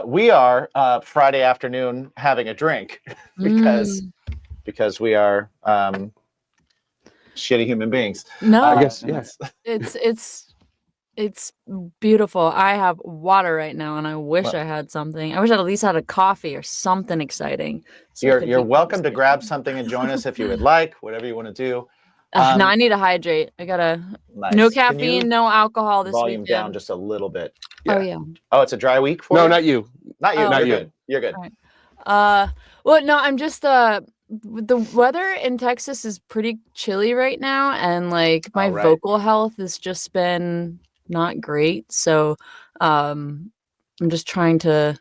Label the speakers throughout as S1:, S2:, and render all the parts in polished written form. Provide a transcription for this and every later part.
S1: We are Friday afternoon having a drink because we are shitty human beings.
S2: No,
S3: I guess yes.
S2: It's beautiful. I have water right now, and I wish I had something. I wish I at least had a coffee or something exciting. So
S1: You're welcome to grab something and join us if you would like. Whatever you want to do.
S2: No, I need to hydrate. I gotta
S1: Nice.
S2: no caffeine, no alcohol this
S1: volume
S2: weekend.
S1: down just a little bit.
S2: Yeah. Oh yeah.
S1: Oh, it's a dry week for you?
S3: No, not you.
S1: Not you.
S2: Oh.
S1: Not
S3: you.
S1: Good. You're good.
S2: Right. Well, no, I'm just the weather in Texas is pretty chilly right now, and like my vocal health has just been not great. So, I'm just trying to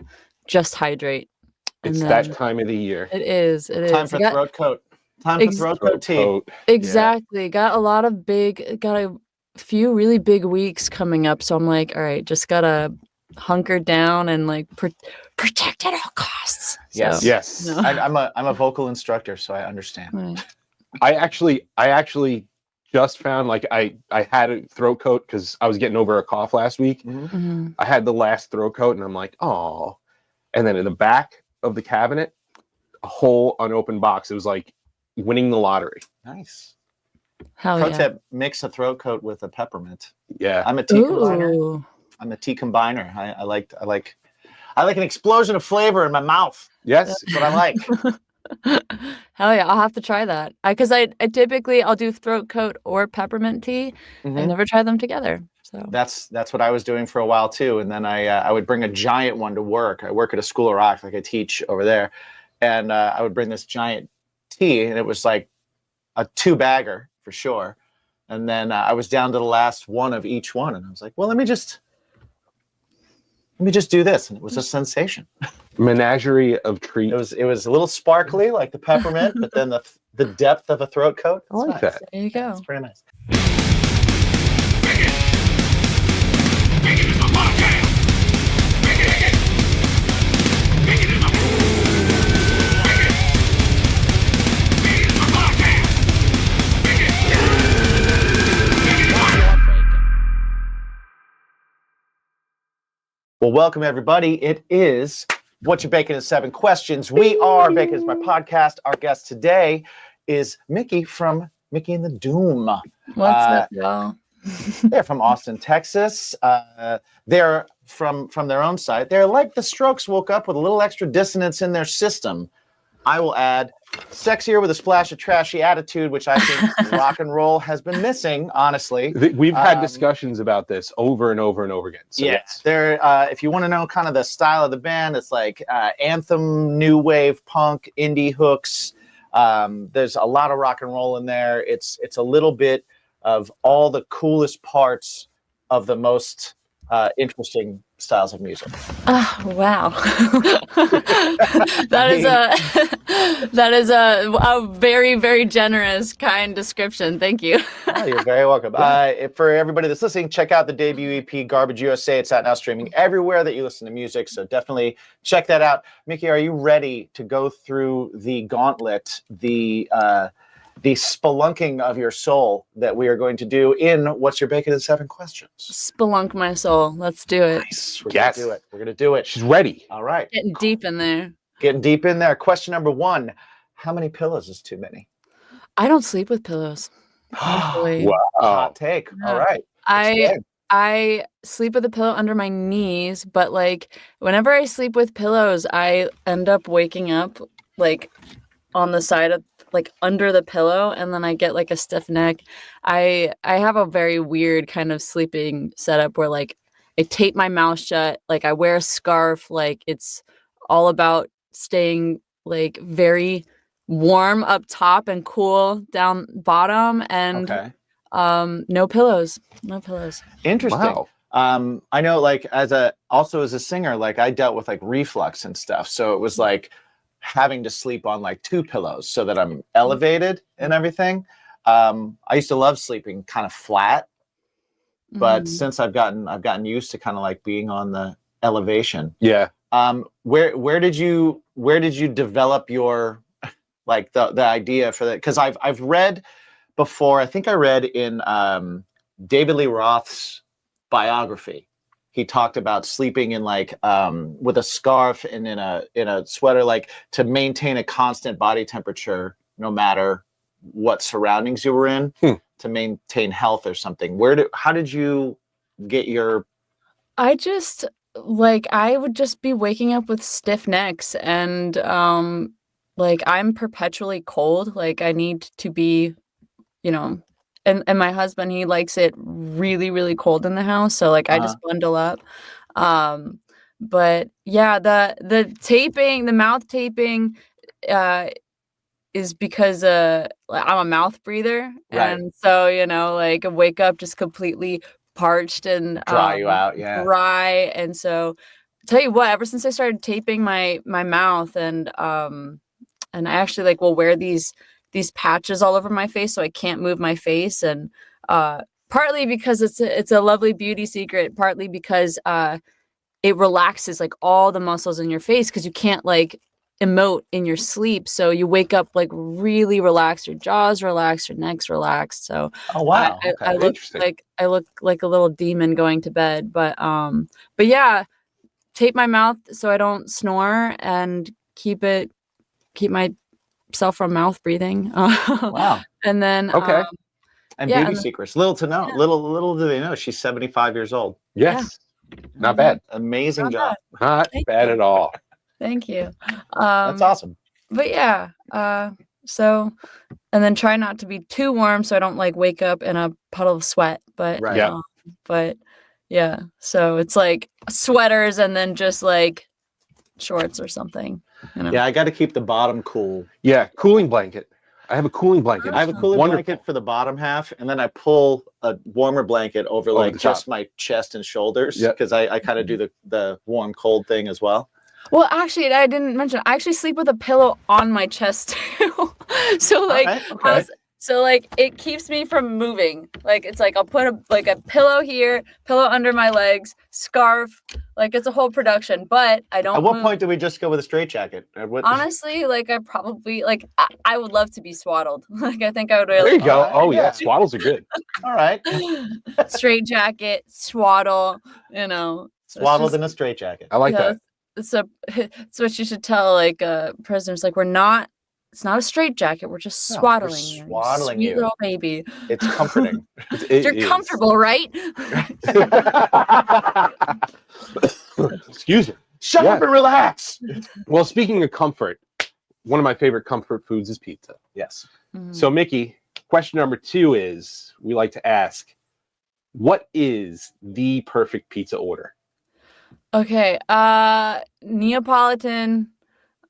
S2: just hydrate.
S3: It's that time of the year.
S2: It is.
S1: Time for throat coat. Time for throat coat tea.
S2: Exactly. Yeah. Got a few really big weeks coming up. So I'm like, all right, just gotta hunker down and like protect at all costs.
S1: Yes.
S2: So,
S3: yes.
S2: No.
S1: I'm a vocal instructor, so I understand.
S2: Right.
S3: I actually just found like I had a throat coat because I was getting over a cough last week.
S2: Mm-hmm.
S3: I had the last throat coat and I'm like, oh. And then in the back of the cabinet, a whole unopened box. It was like winning the lottery.
S1: Nice.
S2: Hell
S1: Pro
S2: yeah.
S1: tip: mix a throat coat with a peppermint.
S3: Yeah.
S1: I'm a tea combiner. I'm a tea combiner. I like an explosion of flavor in my mouth.
S3: Yes.
S1: That's what I like.
S2: Hell yeah, I'll have to try that. Because I typically I'll do throat coat or peppermint tea.
S1: Mm-hmm.
S2: I never try them together. So
S1: that's what I was doing for a while too. And then I would bring a giant one to work. I work at a school of rock, like I teach over there, and I would bring this giant tea, and it was like a 2-bagger for sure. And then I was down to the last one of each one, and I was like, well, let me just do this, and it was a sensation.
S3: Menagerie of treats.
S1: It was a little sparkly like the peppermint, but then the depth of a throat coat.
S3: I like that.
S2: There you go.
S1: It's pretty nice. Well, welcome everybody. It is What You Baking in 7 Questions. We are Baking is My Podcast. Our guest today is Mikky from Mikky and the Doom.
S2: What's up, y'all?
S1: They're from Austin, Texas. They're from their own side. They're like the Strokes woke up with a little extra dissonance in their system. I will add sexier with a splash of trashy attitude, which I think rock and roll has been missing, honestly.
S3: We've had discussions about this over and over and over again. So
S1: yes. They're, if you want to know kind of the style of the band, it's like anthem, new wave, punk, indie hooks. There's a lot of rock and roll in there. It's a little bit of all the coolest parts of the most interesting styles of music.
S2: Oh, wow. that is a very, very generous, kind description. Thank you.
S1: Oh, you're very welcome. For everybody that's listening, check out the debut EP, Garbage USA. It's out now streaming everywhere that you listen to music, so definitely check that out. Mikky, are you ready to go through the gauntlet, the spelunking of your soul that we are going to do in What's Your Bacon in 7 Questions?
S2: Spelunk my soul. Let's do it.
S1: Nice. We're going to do it. We're going to do it.
S3: She's ready.
S1: All right.
S2: Getting deep in there.
S1: Getting deep in there. Question number 1. How many pillows is too many?
S2: I don't sleep with pillows.
S3: Wow.
S1: Hot take.
S2: Yeah.
S1: All right.
S2: I sleep with a pillow under my knees, but like whenever I sleep with pillows, I end up waking up like on the side of like under the pillow, and then I get like a stiff neck. I have a very weird kind of sleeping setup where like I tape my mouth shut, like I wear a scarf, like it's all about staying like very warm up top and cool down bottom, and no pillows.
S1: Interesting.
S3: Wow.
S1: I know, like as a singer, like I dealt with like reflux and stuff, so it was like having to sleep on like 2 pillows so that I'm elevated and everything. I used to love sleeping kind of flat, but since I've gotten used to kind of like being on the elevation.
S3: Yeah.
S1: Where did you develop your like the idea for that? Because I've read before. I think I read in David Lee Roth's biography. he talked about sleeping in like with a scarf and in a sweater, like to maintain a constant body temperature no matter what surroundings you were in, to maintain health or something. How did you get your?
S2: I just I would just be waking up with stiff necks and like I'm perpetually cold. Like I need to be, you know, and my husband, he likes it really, really cold in the house. So like I just bundle up. But yeah, the taping, the mouth taping, is because I'm a mouth breather,
S1: Right.
S2: and so like I wake up just completely parched and
S1: Dry you out, yeah.
S2: dry, and so tell you what, ever since I started taping my mouth and I actually like will wear these patches all over my face so I can't move my face, and partly because it's a lovely beauty secret, partly because it relaxes like all the muscles in your face because you can't like emote in your sleep, so you wake up like really relaxed, your jaw's relaxed, your neck's relaxed. So
S1: Oh wow, okay.
S2: I look like a little demon going to bed, but yeah, tape my mouth so I don't snore and keep myself from mouth breathing.
S1: Wow.
S2: And then
S3: Okay.
S1: And
S2: yeah,
S1: beauty secrets. Little to know.
S2: Yeah.
S1: Little do they know she's 75 years old.
S3: Yes. Not bad.
S1: Amazing
S2: Not
S1: job.
S3: Not
S2: Thank
S3: bad
S2: you.
S3: at all.
S2: Thank you.
S1: That's awesome.
S2: But yeah, so, and then try not to be too warm so I don't like wake up in a puddle of sweat. But
S1: Right.
S3: Yeah.
S2: But yeah, so it's like sweaters and then just like shorts or something.
S1: Yeah, I got to keep the bottom cool.
S3: Yeah, cooling blanket. I have a cooling blanket.
S1: I have a
S3: It's
S1: cooling
S3: wonderful.
S1: blanket for the bottom half, and then I pull a warmer blanket over like
S3: the
S1: just
S3: top.
S1: my chest and shoulders,
S3: Yep.
S1: because I kind of do the warm cold thing as well.
S2: Well, actually, I didn't mention, I actually sleep with a pillow on my chest too. So like,
S1: Alright, okay.
S2: so like it keeps me from moving. Like it's like I'll put a pillow here, pillow under my legs, scarf. Like it's a whole production, but I don't.
S1: At what
S2: move.
S1: point do we just go with a straitjacket?
S2: Honestly, like I probably like I would love to be swaddled. Like I think I would
S3: There
S2: really.
S3: you go.
S1: Alright,
S3: Oh
S1: yeah.
S3: yeah, swaddles are good.
S1: All right,
S2: Straight jacket, swaddle.
S1: swaddled in a straitjacket.
S3: I like that.
S2: It's what you should tell like prisoners. Like it's not a straight jacket. We're just
S1: No,
S2: swaddling
S1: we're
S2: you,
S1: swaddling
S2: sweet
S1: you.
S2: little baby.
S1: It's comforting.
S2: You're comfortable, right?
S3: Excuse me.
S1: Shut
S3: Yeah.
S1: up and relax.
S3: Well, speaking of comfort, one of my favorite comfort foods is pizza.
S1: Yes.
S3: So, Mikky, question number 2 is, we like to ask, what is the perfect pizza order?
S2: Okay, Neapolitan.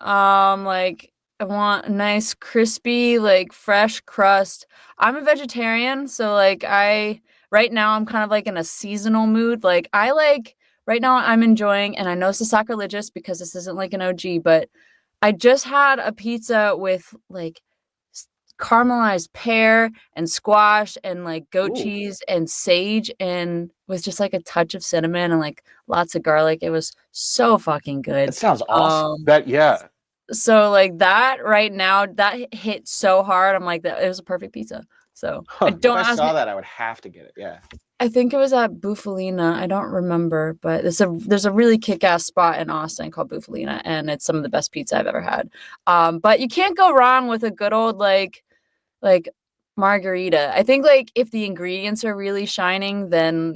S2: Like I want a nice crispy, like fresh crust. I'm a vegetarian, so like right now I'm kind of like in a seasonal mood. Like right now I'm enjoying, and I know this is sacrilegious because this isn't like an OG, but I just had a pizza with like caramelized pear and squash and like goat
S1: Ooh.
S2: cheese and sage and with just like a touch of cinnamon and like lots of garlic. It was so fucking good.
S1: That sounds awesome.
S2: So like that right now, that hit so hard. I'm like, that it was a perfect pizza. So I
S1: If
S2: don't
S1: I
S2: ask
S1: saw
S2: me.
S1: that, I would have to get it. Yeah.
S2: I think it was at Bufalina. I don't remember, but there's a really kick-ass spot in Austin called Bufalina, and it's some of the best pizza I've ever had. But you can't go wrong with a good old like margarita. I think like if the ingredients are really shining, then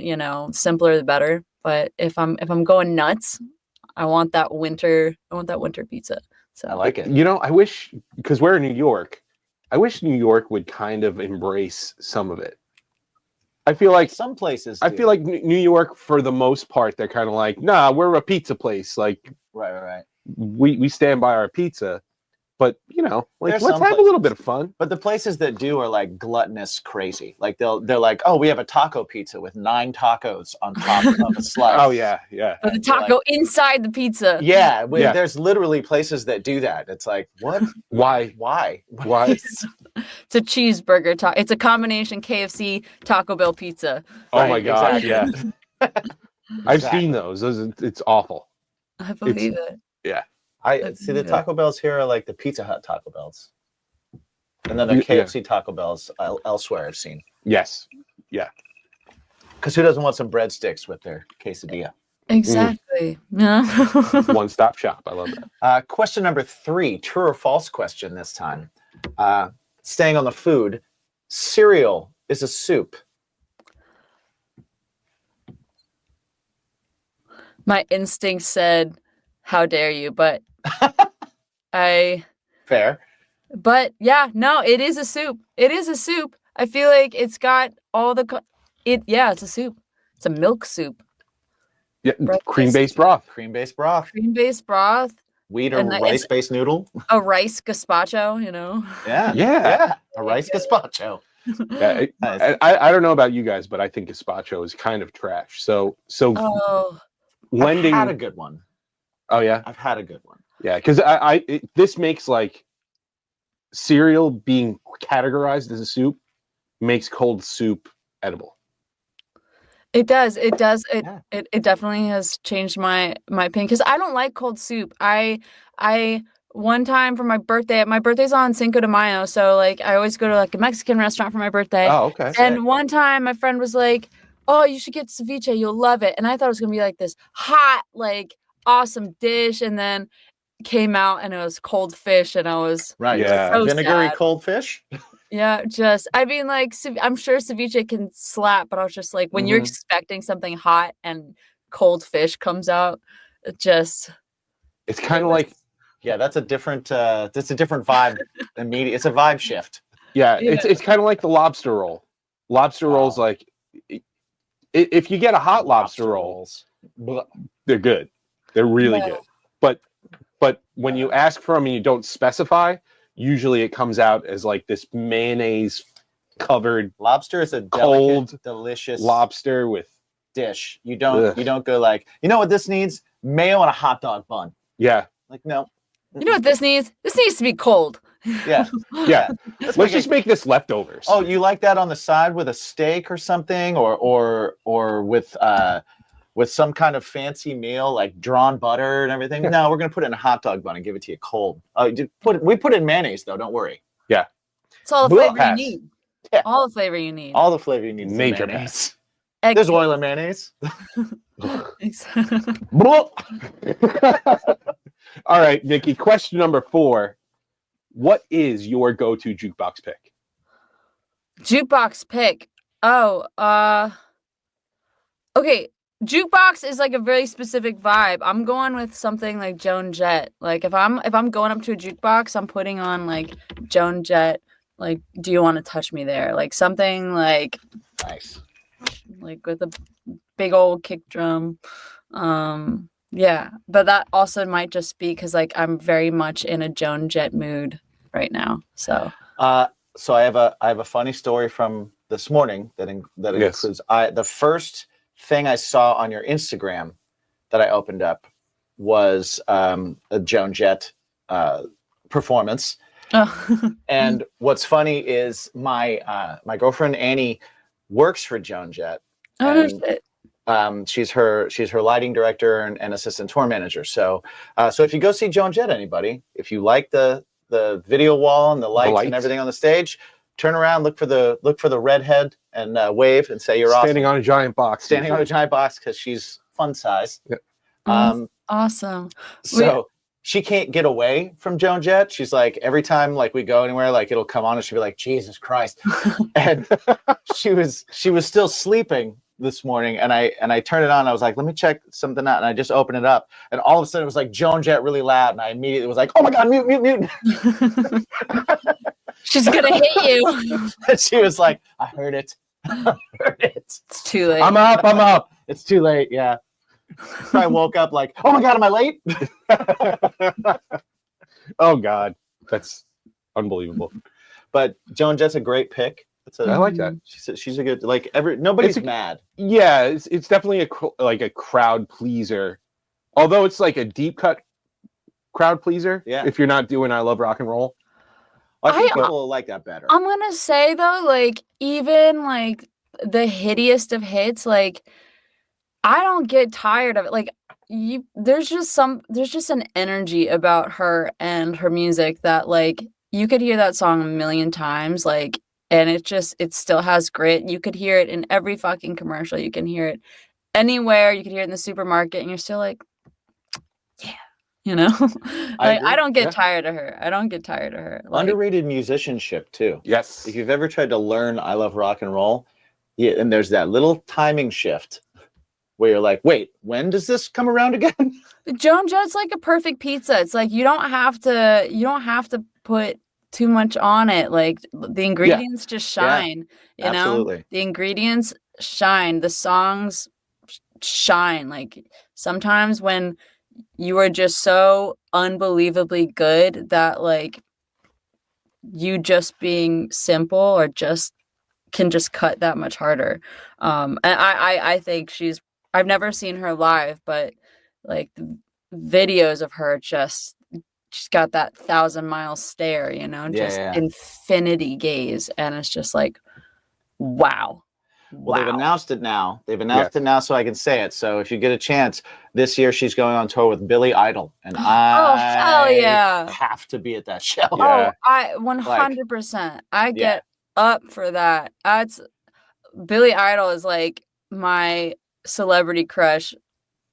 S2: simpler the better. But if I'm going nuts, I want that winter pizza. So
S1: I like it.
S3: I wish, because we're in New York, I wish New York would kind of embrace some of it. I feel like
S1: some places.
S3: I feel like New York, for the most part, they're kind of like, nah, we're a pizza place. Like,
S1: right.
S3: We stand by our pizza. But let's have
S1: places.
S3: a little bit of fun.
S1: But the places that do are like gluttonous crazy. Like they're like, oh, we have a taco pizza with 9 tacos on top of a slice.
S3: Oh yeah.
S2: But the taco inside the pizza.
S1: Yeah, there's literally places that do that. It's like, what?
S3: Why?
S2: It's a cheeseburger taco. It's a combination KFC Taco Bell pizza.
S3: Oh my gosh,
S1: exactly.
S3: yeah. I've seen those. It's awful.
S2: I believe it.
S3: Yeah.
S1: I see the Taco Bells here are like the Pizza Hut Taco Bells. And then the KFC Taco Bells elsewhere I've seen.
S3: Yes. Yeah.
S1: Because who doesn't want some breadsticks with their quesadilla?
S2: Exactly. Yeah.
S3: One-stop shop. I love that.
S1: Question number 3, true or false question this time. Staying on the food, cereal is a soup.
S2: My instinct said, "How dare you?" But
S1: Fair.
S2: But yeah, no, it is a soup. It is a soup. I feel like it's got all the. It's a soup. It's a milk soup.
S3: Yeah,
S2: Breakfast.
S3: cream-based broth.
S1: Cream-based broth.
S2: Cream-based broth.
S1: Wheat or
S2: And it's
S1: rice-based noodle.
S2: a rice gazpacho, you know.
S1: Yeah. A rice gazpacho.
S3: Yeah, I don't know about you guys, but I think gazpacho is kind of trash. So
S2: Oh,
S3: lending.
S1: I've had a good one.
S3: Oh yeah,
S1: I've had a good one.
S3: yeah, because this makes like cereal being categorized as a soup makes cold soup edible.
S2: it does. It does.
S1: Yeah.
S2: It definitely has changed my opinion because I don't like cold soup. I one time for my birthday's on Cinco de Mayo, so like I always go to like a Mexican restaurant for my birthday.
S3: Oh, okay.
S2: And one time my friend was like, "Oh, you should get ceviche. You'll love it." And I thought it was gonna be like this hot, like awesome dish, and then came out and it was cold fish, and I was
S1: Right.
S3: Yeah.
S2: so
S1: Vinegary
S2: sad.
S1: cold fish.
S2: Yeah, just I mean, like I'm sure ceviche can slap, but I was just like, when you're
S1: Mhm.
S2: expecting something hot and cold fish comes out, it just
S3: It's kind of like
S1: Yeah, that's a different vibe. Immediate. It's a vibe shift.
S3: yeah,
S2: Yeah.
S3: it's kind of like the lobster roll. Lobster rolls like if you get a hot lobster roll,
S1: rolls.
S3: they're good. They're really
S2: Yeah.
S3: good. But when you ask for them and you don't specify, usually it comes out as like this mayonnaise covered
S1: Lobster is a
S3: Cold
S1: delicate, delicious
S3: lobster with
S1: dish. You
S3: Ugh.
S1: don't go like, you know what this needs? Mayo and a hot dog bun.
S3: yeah.
S1: Like, no.
S2: You know what this needs? This needs to be cold.
S1: Yeah.
S3: Yeah.
S1: Let's
S3: Let's just make this leftovers.
S1: Oh, you like that on the side with a steak or something, or with some kind of fancy meal like drawn butter and everything? No, we're gonna put it in a hot dog bun and give it to you cold. We put in mayonnaise though. Don't worry.
S2: It's all the flavor you
S1: Pass.
S2: need.
S1: Yeah.
S2: All the flavor you need.
S1: All the flavor you need. is in
S3: Major
S1: mayonnaise.
S2: Egg
S1: There's oil and mayonnaise.
S3: All right, Nikki, question number 4. What is your go-to jukebox pick?
S2: Jukebox pick. Okay. Jukebox is like a very specific vibe. I'm going with something like Joan Jett. Like if I'm going up to a jukebox, I'm putting on like Joan Jett. Like, do you want to touch me there? Like something like
S1: Nice.
S2: like with a big old kick drum. Yeah, but that also might just be because like I'm very much in a Joan Jett mood right now. So
S1: So I have a funny story from this morning that
S3: Yes.
S1: includes the first thing I saw on your Instagram that I opened up was a Joan Jett performance. And what's funny is my girlfriend Annie works for Joan Jett.
S2: oh no
S1: And,
S2: shit.
S1: she's her lighting director and assistant tour manager. So if you go see Joan Jett, anybody, if you like the video wall and the lights and everything on the stage, turn around, look for the redhead and wave and say you're
S3: Standing
S1: awesome.
S3: on a giant box.
S1: Standing on a giant box because she's fun size.
S3: Yeah.
S2: Awesome.
S1: So she can't get away from Joan Jett. She's like, every time like we go anywhere, like it'll come on and she'll be like, Jesus Christ. And she was still sleeping this morning, and I turned it on. I was like, let me check something out, and I just opened it up, and all of a sudden it was like Joan Jett really loud, and I immediately was like, oh my god, mute.
S2: She's gonna hit you.
S1: And she was like, I heard it.
S2: It's too late.
S1: I'm up. It's too late. Yeah. So I woke up like, oh my god, am I late?
S3: Oh God, that's unbelievable.
S1: But Joan Jett's a great pick.
S3: I like that.
S1: She's a good, like, nobody's mad.
S3: Yeah, it's definitely a crowd pleaser. Although it's like a deep cut crowd pleaser.
S1: Yeah.
S3: If you're not doing I Love Rock and Roll.
S1: I think people like that better.
S2: I'm gonna say though, like even like the hittiest of hits, like I don't get tired of it. Like there's just an energy about her and her music that like you could hear that song a million times, like, and it still has grit. You could hear it in every fucking commercial. You can hear it anywhere. You could hear it in the supermarket, and you're still like, yeah, you know.
S1: I
S2: Like
S1: agree.
S2: I don't get
S3: Yeah.
S2: tired of her. I don't get tired of her. Like,
S1: Underrated musicianship too.
S3: Yes.
S1: If you've ever tried to learn I Love Rock and Roll, yeah, and there's that little timing shift where you're like, wait, when does this come around again?
S2: Joan Jett's like a perfect pizza. It's like you don't have to put too much on it. Like the ingredients just shine, you know?
S1: absolutely.
S2: The ingredients shine, the songs shine. Like sometimes when you are just so unbelievably good that like you just being simple or just can just cut that much harder. And I think I've never seen her live, but like the videos of her she's got that 1,000-mile stare, you know, just infinity gaze. And it's just like, wow.
S1: Well, they've announced it now. They've announced it now, so I can say it. So if you get a chance, this year she's going on tour with Billy Idol, and
S2: Oh, hell yeah.
S1: have to be at that show.
S3: Yeah.
S2: Oh, I 100%. I get up for that. That's Billy Idol is like my celebrity crush.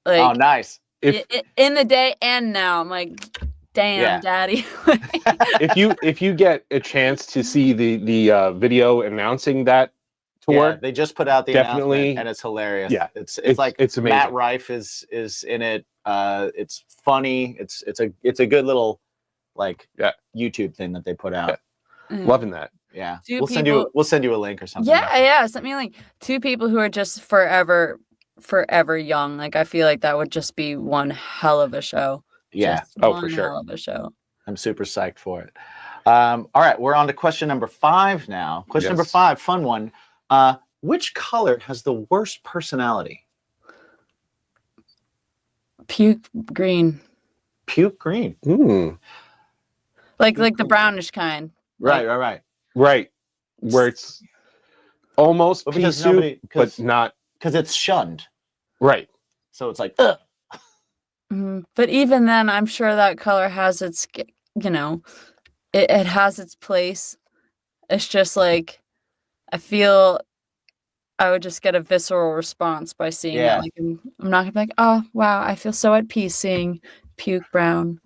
S2: Like,
S1: oh, nice.
S2: In the day and now, I'm like, damn, daddy.
S3: if you get a chance to see the video announcing that tour,
S1: they just put out the announcement, and it's hilarious.
S3: Yeah,
S1: it's like
S3: it's amazing.
S1: Matt Rife is in it. It's funny. It's a good little like YouTube thing that they put out.
S3: Loving that.
S1: Yeah, we'll send you a link or something.
S2: Yeah, send me a link. Two people who are just forever young. Like I feel like that would just be one hell of a show.
S1: Yeah.
S2: Just
S3: for
S2: one
S3: sure.
S2: Hell of a show.
S1: I'm super psyched for it. All right, we're on to question number 5 now. Question number 5, fun one. Which color has the worst personality?
S2: Puke green.
S1: Puke green.
S2: Like the brownish kind.
S1: Right.
S3: Right. Where it's almost pea
S1: because
S3: soup, but not.
S1: Because it's shunned.
S3: Right.
S1: So it's like, ugh.
S2: But even then, I'm sure that color has its, you know, it has its place. It's just like, I feel I would just get a visceral response by seeing it. Like, I'm not gonna be like, oh, wow, I feel so at peace seeing puke brown.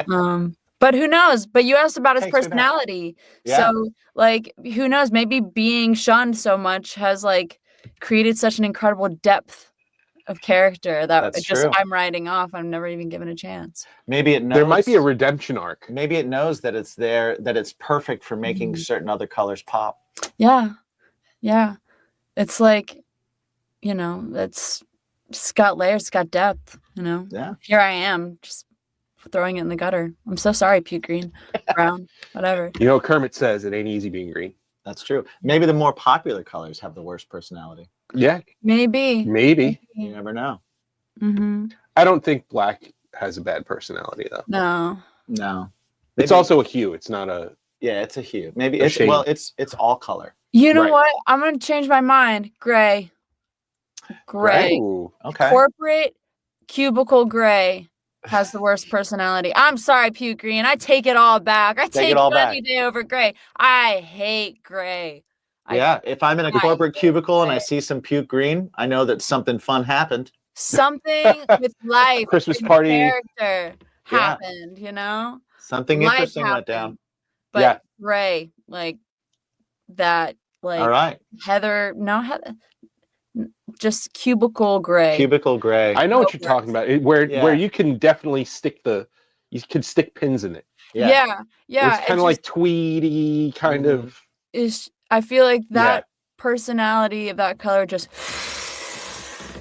S2: But who knows? But you asked about his personality. So, like, who knows? Maybe being shunned so much has, like, created such an incredible depth of character that I'm writing off. I'm never even given a chance.
S1: Maybe it knows.
S3: There might be a redemption arc.
S1: Maybe it knows that it's there, that it's perfect for making certain other colors pop.
S2: Yeah. It's like, you know, it's got layers, it's got depth, you know?
S1: Yeah.
S2: Here I am, just throwing it in the gutter. I'm so sorry, puke green, brown, whatever.
S3: You know, Kermit says it ain't easy being green.
S1: That's true. Maybe the more popular colors have the worst personality.
S3: Yeah.
S2: Maybe.
S1: You never know.
S3: I don't think black has a bad personality, though.
S2: No.
S3: It's also a hue. It's not a...
S1: Yeah, it's a hue. Maybe it's all color.
S2: You know what? I'm going to change my mind. Gray.
S3: Ooh.
S1: Okay.
S2: Corporate cubicle gray has the worst personality. I'm sorry, puke green. I take it all back. I take it all back. Any day over gray. I hate gray.
S1: If I'm in a corporate cubicle and I see some puke green, I know that something fun happened.
S2: Something with life,
S3: Christmas party
S2: character happened, you know?
S1: Something
S2: life
S1: interesting
S2: happened.
S1: went down.
S2: But gray, like that, like
S1: all right.
S2: Heather, just cubicle gray.
S1: Cubicle gray.
S3: I know what you're talking about. Where you can definitely stick pins in it.
S2: Yeah.
S3: It's kind of like tweedy kind of.
S2: I feel like that personality of that color just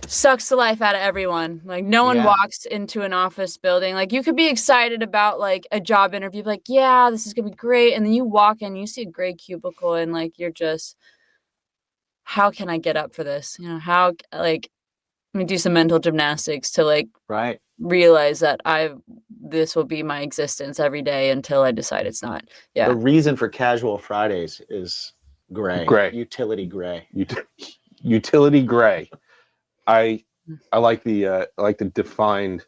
S2: sucks the life out of everyone. Like no one walks into an office building. Like you could be excited about like a job interview, like, yeah, this is gonna be great. And then you walk in, you see a gray cubicle and like, you're just, how can I get up for this? You know, how, like, let me do some mental gymnastics to like realize that this will be my existence every day until I decide it's not. Yeah.
S1: The reason for casual Fridays is gray. Utility gray.
S3: Utility gray. I like the defined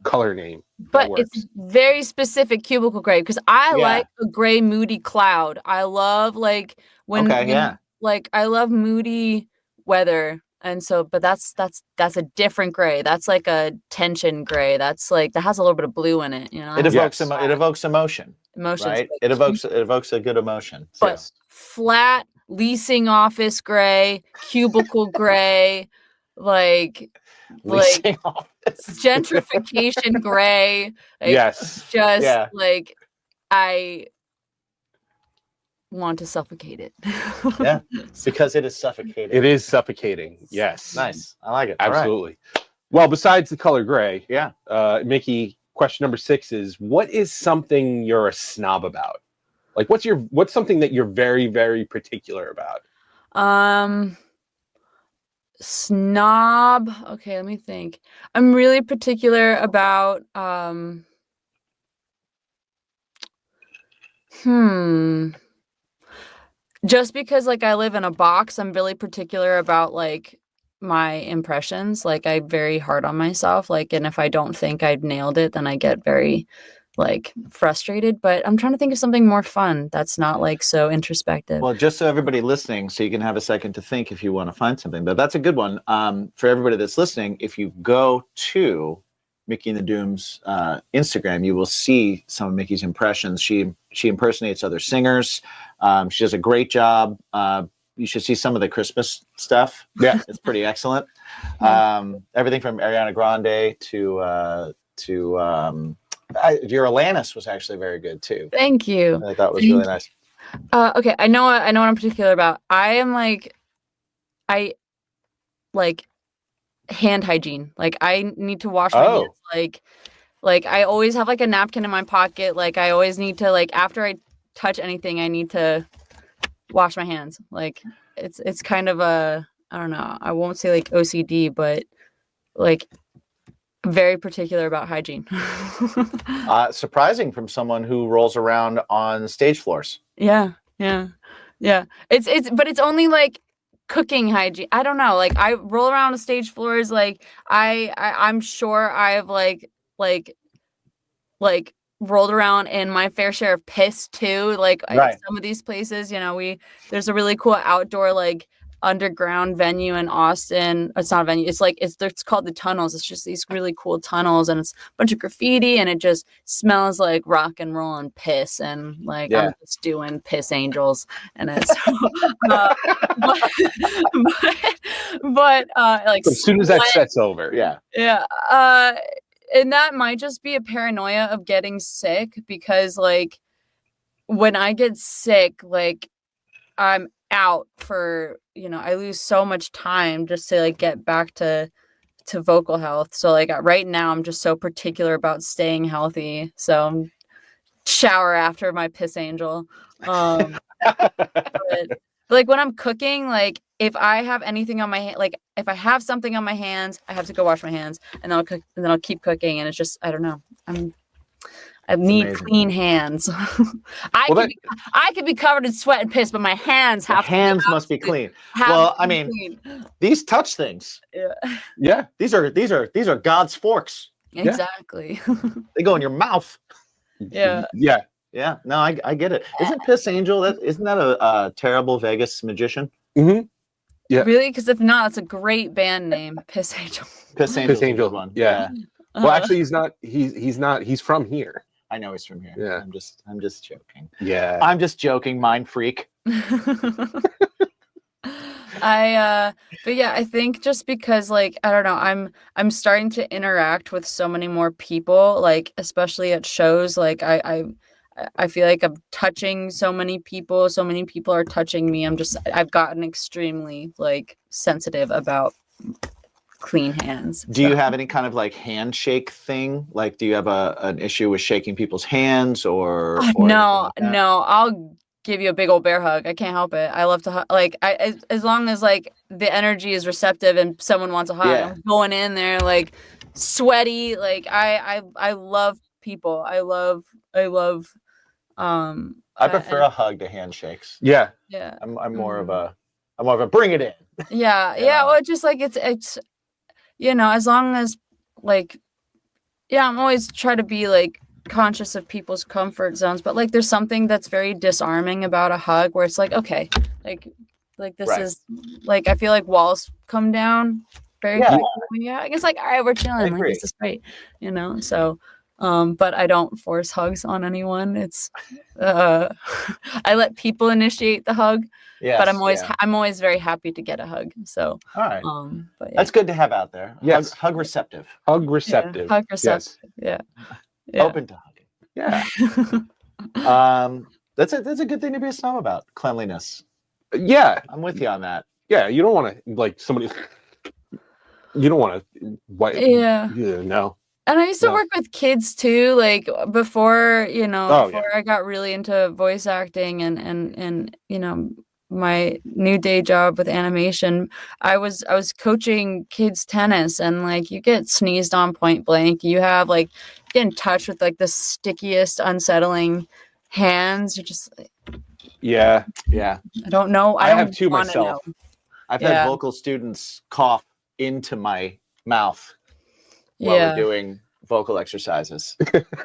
S3: color name.
S2: But it's very specific cubicle gray because I like a gray moody cloud. I love like when like I love moody weather. And so, but that's a different gray. That's like a tension gray. That's like that has a little bit of blue in it. You know,
S1: It evokes
S3: Yes.
S1: it evokes emotion,
S2: emotions.
S1: right?
S2: Like,
S1: It evokes a good emotion.
S2: But
S3: Yes.
S2: flat leasing office gray, cubicle gray, like
S1: Leasing office.
S2: gentrification gray. Like,
S3: Yes.
S2: just
S1: Yeah.
S2: like I want to suffocate it.
S1: Yeah, because it is suffocating.
S3: It is suffocating. Yes.
S1: Nice. I like it. All right.
S3: Absolutely. Well, besides the color gray,
S1: Yeah.
S3: Mikky, question number 6 is, what is something you're a snob about? Like, what's something that you're very, very particular about?
S2: Snob. Okay, let me think. I'm really particular about just because like I live in a box, I'm really particular about like my impressions. Like I'm very hard on myself. Like, and if I don't think I've nailed it, then I get very like frustrated. But I'm trying to think of something more fun that's not like so introspective.
S1: Well, just so everybody listening, so you can have a second to think if you want to find something. But that's a good one. For everybody that's listening, if you go to Mikky and the Dooms Instagram, you will see some of Mikky's impressions. She impersonates other singers. She does a great job. You should see some of the Christmas stuff.
S3: Yeah.
S1: It's pretty excellent. Everything from Ariana Grande to your Alanis was actually very good too.
S2: Thank you.
S1: I thought it was really nice.
S2: Okay, I know what I'm particular about. I like hand hygiene. Like I need to wash my hands. Like I always have like a napkin in my pocket. Like I always need to, like, after I touch anything, I need to wash my hands. Like it's kind of a, I don't know, I won't say like OCD, but like very particular about hygiene.
S1: Surprising from someone who rolls around on stage floors.
S2: Yeah. It's only like cooking hygiene. I don't know. Like I roll around on stage floors. Like I'm sure I've like rolled around in my fair share of piss too. Like
S1: Right.
S2: some of these places, you know, there's a really cool outdoor like underground venue in Austin. It's not a venue. It's called the Tunnels. It's just these really cool tunnels, and it's a bunch of graffiti, and it just smells like rock and roll and piss, and like
S1: Yeah.
S2: I'm just doing piss angels, and it's but like
S3: As soon as that
S2: sweat,
S3: set's over.
S1: Yeah.
S2: yeah. And that might just be a paranoia of getting sick, because like when I get sick, like I'm out for, you know, I lose so much time just to like get back to vocal health. So like right now I'm just so particular about staying healthy. So shower after my piss angel. But like when I'm cooking, like if I have anything on my hand, like if I have something on my hands, I have to go wash my hands, and then I'll cook, and then I'll keep cooking, and it's just, I don't know. I need
S1: amazing.
S2: clean hands. I could be covered in sweat and piss, but my hands have
S1: Hands must be clean. Well, I mean, these touch things.
S3: Yeah.
S1: These are God's forks.
S2: Exactly.
S1: They go in your mouth.
S2: Yeah.
S3: Yeah.
S1: Yeah. No, I get it. Isn't Piss Angel isn't that a terrible Vegas magician?
S3: Mm-hmm. Yeah.
S2: Really? Because if not, it's a great band name, Piss Angel.
S1: Piss Angel.
S3: Piss Angel.
S1: One.
S3: Yeah. Well, actually, he's not. He's from here.
S1: I know he's from here.
S3: Yeah.
S1: I'm just joking.
S3: Yeah.
S1: I'm just joking, mind freak.
S2: But yeah, I think just because, like, I don't know, I'm starting to interact with so many more people, like especially at shows. Like I feel like I'm touching so many people are touching me. I've gotten extremely like sensitive about clean hands.
S1: Do you have any kind of like handshake thing? Like, do you have an issue with shaking people's hands or
S2: no,
S1: anything like that?
S2: no, I'll give you a big old bear hug. I can't help it. I love to like as long as like the energy is receptive and someone wants a hug.
S1: Yeah.
S2: I'm going in there like sweaty. Like I love people. I love
S1: I prefer a hug to handshakes.
S3: Yeah.
S2: yeah.
S1: I'm more of a bring it in.
S2: Yeah.
S1: Yeah.
S2: Well, it's just like it's you know, as long as like, yeah, I'm always try to be like conscious of people's comfort zones, but like there's something that's very disarming about a hug where it's like, okay, like Like this
S1: Right.
S2: is like I feel like walls come down very
S1: Yeah.
S2: quickly. Yeah, I guess like all right, we're chilling. Like
S1: agree.
S2: this is great, you know. So, but I don't force hugs on anyone. It's I let people initiate the hug,
S1: Yes,
S2: but I'm always
S1: yeah.
S2: I'm always very happy to get a hug. So,
S1: All right.
S2: but yeah.
S1: That's good to have out there.
S3: Yes.
S1: Hug receptive.
S3: Hug receptive.
S2: Hug
S3: Yes.
S2: receptive. Yeah.
S1: Open to hugging.
S3: Yeah.
S1: That's a good thing to be a snob about. Cleanliness.
S3: Yeah.
S1: I'm with you on that.
S3: Yeah. You don't want to like somebody. You don't want to.
S2: Yeah.
S3: No.
S2: And I used to
S3: No.
S2: work with kids too, like before, you know,
S3: Oh,
S2: before I got really into voice acting and you know, my new day job with animation, I was coaching kids tennis, and like you get sneezed on point blank. You have like get in touch with like the stickiest, unsettling hands. You're just like,
S1: Yeah.
S2: I don't know.
S3: I
S2: don't
S3: have two
S2: wanna
S3: myself.
S2: know.
S1: I've
S2: Yeah.
S1: had vocal students cough into my mouth while
S2: Yeah.
S1: we're doing vocal exercises.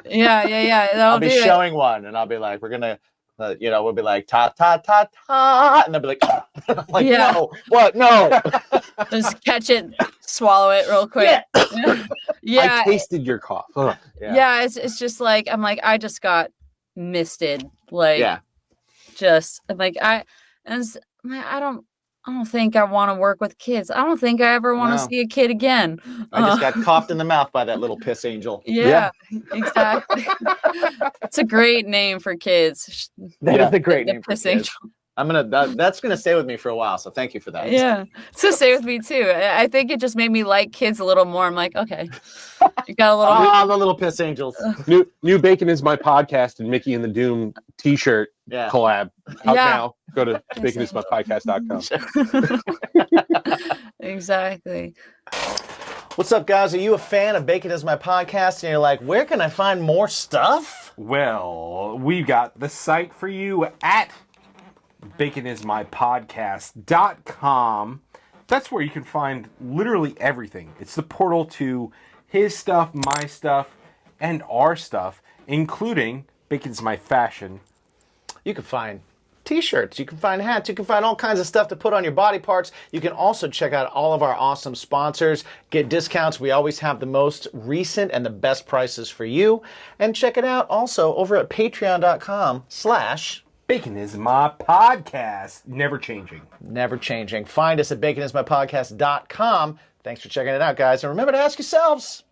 S2: Yeah.
S1: I'll
S2: That'll
S1: be
S2: do it.
S1: showing one, and I'll be like, "We're gonna, we'll be like ta ta ta ta," and they'll be like, I'm like,
S2: Yeah.
S1: "No, what? No."
S2: Just catch it, swallow it real quick. Yeah.
S3: I tasted your cough. Ugh.
S2: Yeah, it's just like I'm like I just got misted. Like
S1: Yeah.
S2: just I'm like I'm like, I don't think I want to work with kids. I don't think I ever want to
S1: No.
S2: see a kid again.
S1: I just got coughed in the mouth by that little piss angel.
S2: Yeah, exactly. It's a great name for kids.
S1: That is
S3: Yeah.
S1: a great
S2: The
S1: name for
S2: piss
S1: kids.
S2: angel.
S1: That's gonna stay with me for a while. So thank you for that.
S2: Yeah, so stay with me too. I think it just made me like kids a little more. I'm like, okay, you got a little.
S1: Ah, the little piss angels.
S3: New Bacon is my podcast and Mikky and the Doom T-shirt
S1: Yeah.
S3: collab out
S2: Yeah.
S3: now. Go to baconismypodcast.com.
S2: Exactly.
S1: What's up, guys? Are you a fan of Bacon is My Podcast? And you're like, where can I find more stuff?
S4: Well, we got the site for you at baconismypodcast.com. That's where you can find literally everything. It's the portal to his stuff, my stuff, and our stuff, including Bacon's My Fashion.
S1: You can find t-shirts, you can find hats, you can find all kinds of stuff to put on your body parts. You can also check out all of our awesome sponsors, get discounts. We always have the most recent and the best prices for you. And check it out also over at patreon.com/
S4: Bacon is My Podcast. Never changing.
S1: never changing. Find us at baconismypodcast.com. Thanks for checking it out, guys. And remember to ask yourselves,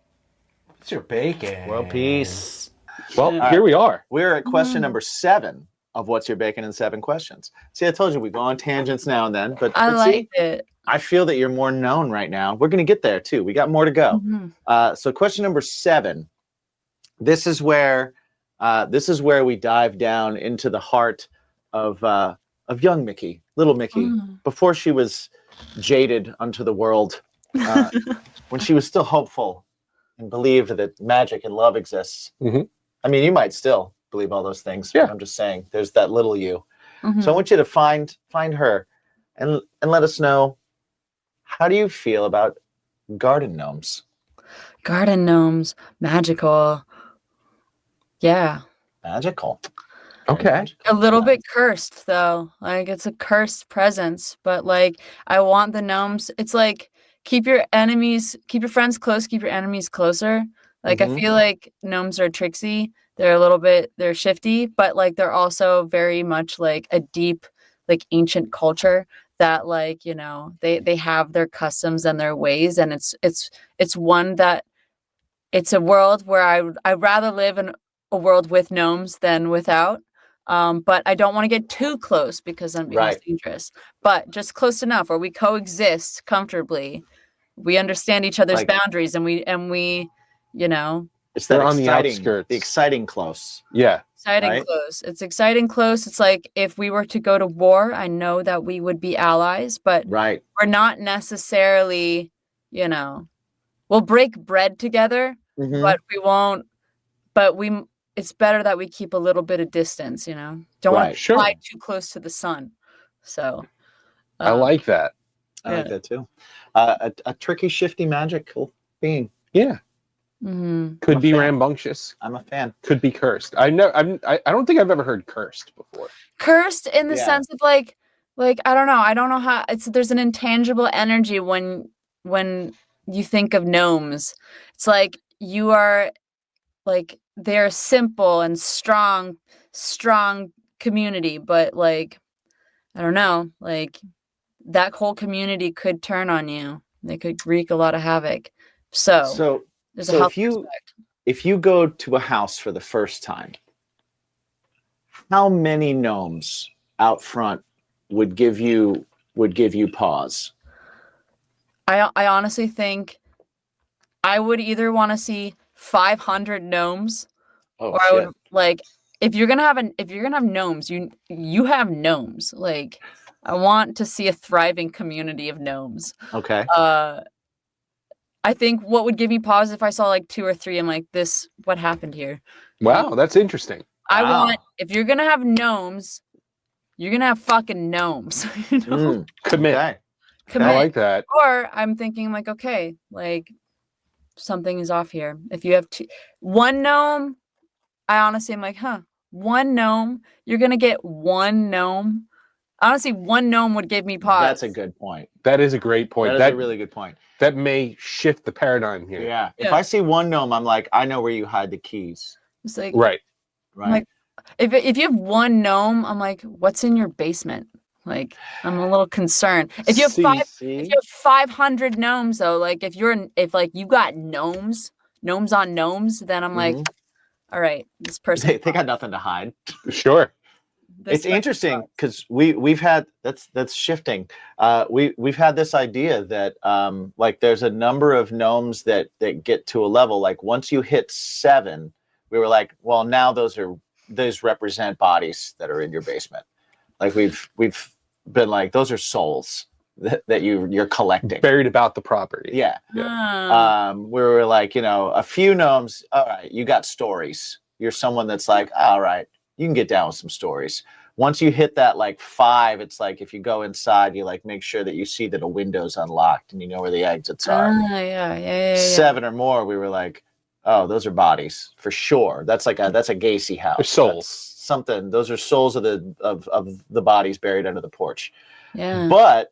S4: It's your bacon.
S1: world peace.
S3: Well, here we are.
S1: We're at question number 7 of What's Your Bacon in 7 Questions. See, I told you we go on tangents now and then, but
S2: I
S1: see,
S2: liked it.
S1: I feel that you're more known right now. We're going to get there too. We got more to go.
S2: Mhm.
S1: So question number 7. This is where we dive down into the heart of young Mikky, little Mikky,
S2: Mm.
S1: before she was jaded unto the world, when she was still hopeful and believed that magic and love exists.
S3: Mhm.
S1: I mean, you might still believe all those things.
S3: Yeah.
S1: But I'm just saying, there's that little you.
S2: Mhm.
S1: So I want you to find her and let us know, how do you feel about garden gnomes?
S2: Garden gnomes, magical. Yeah.
S1: Magical.
S3: Okay.
S2: A little bit cursed though. Like it's a cursed presence, but like I want the gnomes. It's like keep your friends close, keep your enemies closer. Like
S1: Mhm.
S2: I feel like gnomes are tricksy. They're shifty, but like they're also very much like a deep, like ancient culture that like, you know, they have their customs and their ways, and it's one that it's a world where I'd rather live in a world with gnomes than without. But I don't want to get too close because then it becomes
S1: Right.
S2: dangerous. But just close enough where we coexist comfortably. We understand each other's
S1: Like-
S2: boundaries, and we, you know,
S1: It's that
S3: They're on the
S1: exciting,
S3: outskirts.
S1: the exciting close.
S3: Yeah.
S2: exciting
S1: Right.
S2: close. It's exciting close. It's like if we were to go to war, I know that we would be allies, but
S1: Right.
S2: we're not necessarily, you know, we'll break bread together,
S1: Mhm.
S2: but we won't. But it's better that we keep a little bit of distance, you know. Don't want
S1: Right.
S2: to
S3: Sure.
S2: fly too close to the sun. So
S3: I like that.
S1: I like
S2: Yeah.
S1: that too. A tricky, shifty, magical being.
S3: Yeah.
S2: mhm.
S3: Could
S1: I'm a
S3: be
S1: fan.
S3: rambunctious.
S1: I'm a fan.
S3: Could be cursed. I don't think I've ever heard cursed before.
S2: Cursed in the
S1: Yeah.
S2: sense of like like I don't know how there's an intangible energy when you think of gnomes. It's like you are like they're simple and strong community, but like I don't know, like that whole community could turn on you. They could wreak a lot of havoc. So
S1: So
S2: there's a
S1: so
S2: health
S1: if you
S2: aspect.
S1: if you go to a house for the first time, how many gnomes out front would give you pause?
S2: I honestly think I would either want to see 500 gnomes,
S1: Oh
S2: or I would
S1: shit.
S2: like if you're gonna have gnomes, you have gnomes. Like I want to see a thriving community of gnomes.
S1: Okay.
S2: I think what would give me pause if I saw like 2 or 3, I'm like, what happened here?
S3: Wow, that's interesting.
S2: I
S1: Wow.
S2: want if you're gonna have gnomes, you're gonna have fucking gnomes. You know?
S1: Mm,
S3: Commit.
S1: okay.
S2: Commit.
S3: I like that.
S2: Or I'm thinking like, okay, like something is off here. If you have one gnome, I honestly am like, one gnome, you're gonna get one gnome. Honestly, one gnome would give me pause.
S1: That's a good point.
S3: That is a great point.
S1: That is a really good point.
S3: That may shift the paradigm here.
S1: Yeah. If
S2: Yeah.
S1: I see one gnome, I'm like, I know where you hide the keys.
S2: It's like,
S3: Right.
S1: Right.
S2: like, if you have one gnome, I'm like, what's in your basement? Like, I'm a little concerned. If you have if you have 500 gnomes though, like if you got gnomes on gnomes, then I'm like, all right, this person.
S1: They got nothing to hide.
S3: Sure.
S1: It's interesting because we've had that's shifting. We've had this idea that like there's a number of gnomes that get to a level like once you hit 7, we were like, well, now those represent bodies that are in your basement. Like we've been like those are souls that you're collecting.
S3: Buried about the property.
S1: Yeah.
S2: Ah.
S1: We were like, a few gnomes. All right, you got stories. You're someone that's like, all right, you can get down with some stories. Once you hit that like 5, it's like if you go inside, you like make sure that you see that a window's unlocked and you know where the exits are.
S2: Yeah.
S1: 7 or more, we were like, oh, those are bodies for sure. That's a Gacy house.
S3: They're souls.
S1: That's something. Those are souls of the bodies buried under the porch.
S2: Yeah.
S1: But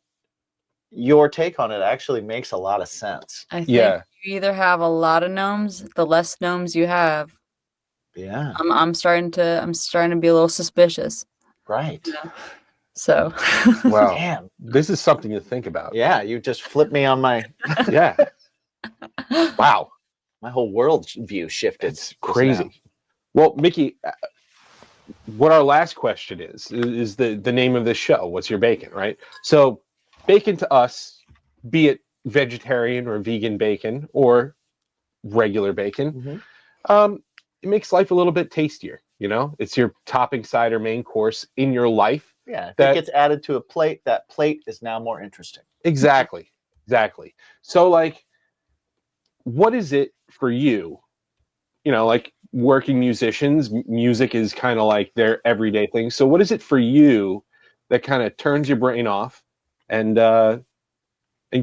S1: your take on it actually makes a lot of sense.
S2: I think
S3: Yeah.
S2: you either have a lot of gnomes, the less gnomes you have.
S1: Yeah.
S2: I'm starting to be a little suspicious.
S1: Right.
S2: Yeah. So
S3: Wow.
S1: Damn.
S3: This is something to think about.
S1: Yeah, you just flipped me on my
S3: Yeah. Wow.
S1: my whole world view shifted.
S3: It's crazy. Well, Mikky, what our last question is the name of this show. What's your bacon, right? So bacon to us, be it vegetarian or vegan bacon or regular bacon, it makes life a little bit tastier. It's your topping side or main course in your life.
S1: Yeah, if it gets added to a plate, that plate is now more interesting.
S3: Exactly. So like, what is it for you? Like working musicians, music is kind of like their everyday thing. So what is it for you that kind of turns your brain off and